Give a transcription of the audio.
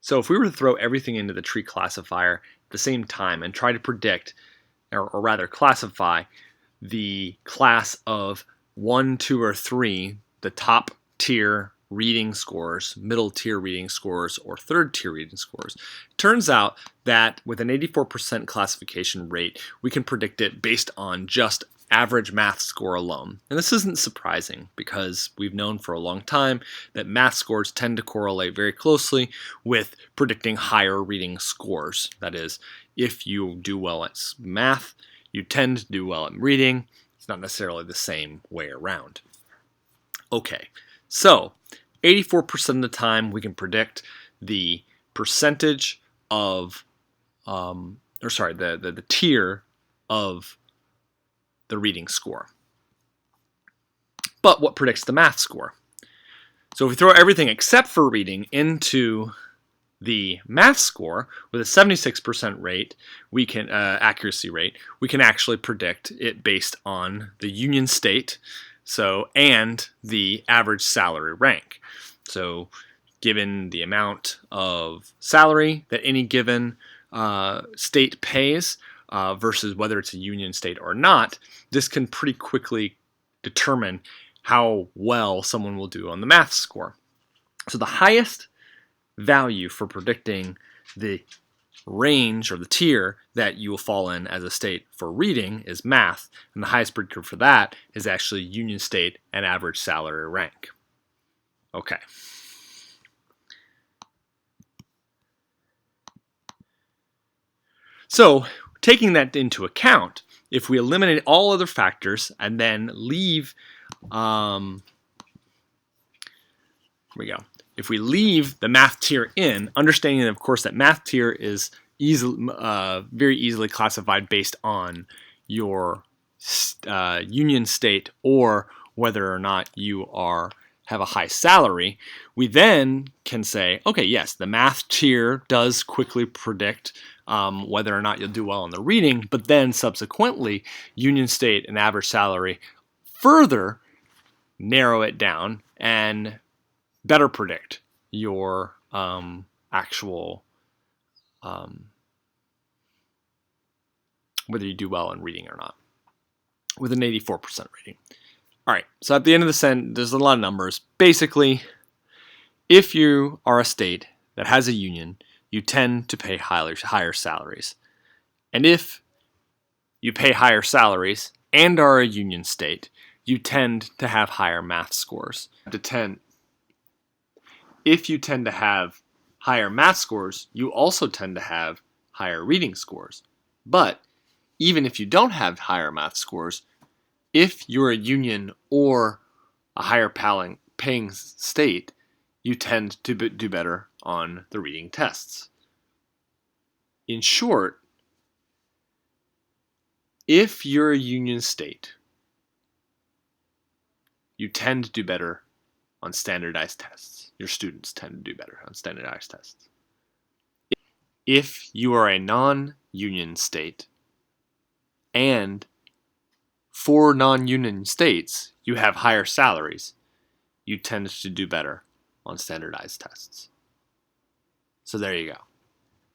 So if we were to throw everything into the tree classifier at the same time and try to predict, or rather classify, the class of 1, 2, or 3, the top tier reading scores, middle tier reading scores, or third tier reading scores, turns out that with an 84% classification rate, we can predict it based on just average math score alone. And this isn't surprising because we've known for a long time that math scores tend to correlate very closely with predicting higher reading scores. That is, if you do well at math, you tend to do well at reading. It's not necessarily the same way around. Okay, so 84% of the time we can predict the percentage of, the tier of the reading score. But what predicts the math score? So if we throw everything except for reading into the math score with a 76% rate, we can accuracy rate, we can actually predict it based on the union state, and the average salary rank. So given the amount of salary that any given state pays versus whether it's a union state or not, this can pretty quickly determine how well someone will do on the math score. So the highest value for predicting the range or the tier that you will fall in as a state for reading is math, and the highest predictor for that is actually union state and average salary rank. Okay. So taking that into account, if we eliminate all other factors and then leave, If we leave the math tier in, understanding, of course, that math tier is very easily classified based on your union state or whether or not you have a high salary, we then can say, okay, yes, the math tier does quickly predict whether or not you'll do well in the reading, but then subsequently, union state and average salary further narrow it down and better predict your actual whether you do well in reading or not, with an 84% rating. All right, so at the end of the sentence, there's a lot of numbers. Basically, if you are a state that has a union, you tend to pay higher salaries. And if you pay higher salaries and are a union state, you tend to have higher math scores. If you tend to have higher math scores, you also tend to have higher reading scores. But even if you don't have higher math scores, if you're a union or a higher paying state, you tend to do better on the reading tests. In short, if you're a union state, you tend to do better on standardized tests. Your students tend to do better on standardized tests. If you are a non-union state, and for non-union states, you have higher salaries, you tend to do better on standardized tests. So there you go.